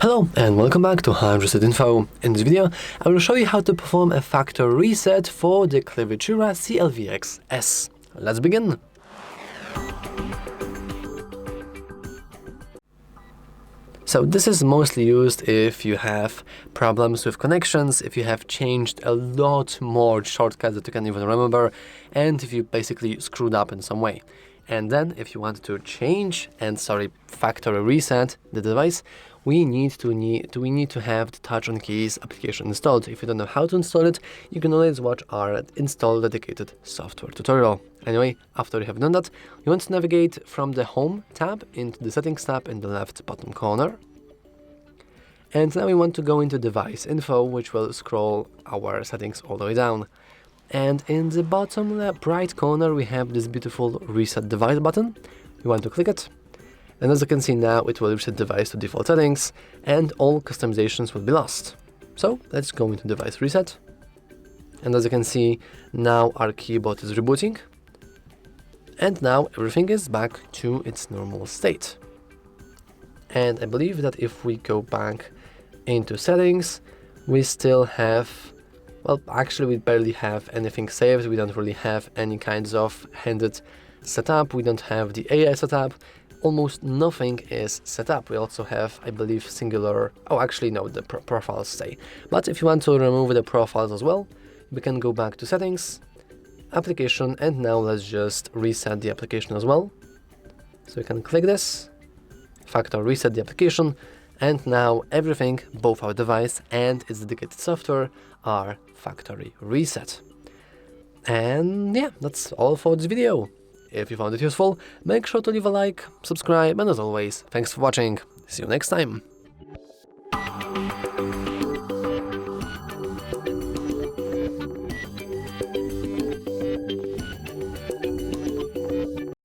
Hello and welcome back to HardReset.Info. In this video, I will show you how to perform a factory reset for the Clevetura CLVX S. Let's begin. So this is mostly used if you have problems with connections, if you have changed a lot more shortcuts that you can't even remember, and if you basically screwed up in some way. And then if you want to change and factory reset the device, we need to have the touch on keys application installed. If you don't know how to install it, you can always watch our install dedicated software tutorial. Anyway, after you have done that, you want to navigate from the Home tab into the Settings tab in the left bottom corner. And now we want to go into Device Info, which will scroll our settings all the way down. And in the bottom left right corner, we have this beautiful Reset Device button. You want to click it. And as you can see now, it will reset device to default settings and all customizations will be lost. So let's go into Device Reset. And as you can see, now our keyboard is rebooting. And now everything is back to its normal state. And I believe that if we go back into settings, we still have, well, actually we barely have anything saved. We don't really have any kinds of handed setup. We don't have the AI setup. Almost nothing is set up. We also have, I believe, singular, the profiles stay. But if you want to remove the profiles as well, we can go back to settings, application, and now let's just reset the application as well. So you can click this, factory reset the application, and now everything, both our device and its dedicated software, are factory reset. And yeah, that's all for this video. If you found it useful, make sure to leave a like, subscribe, and as always, thanks for watching. See you next time.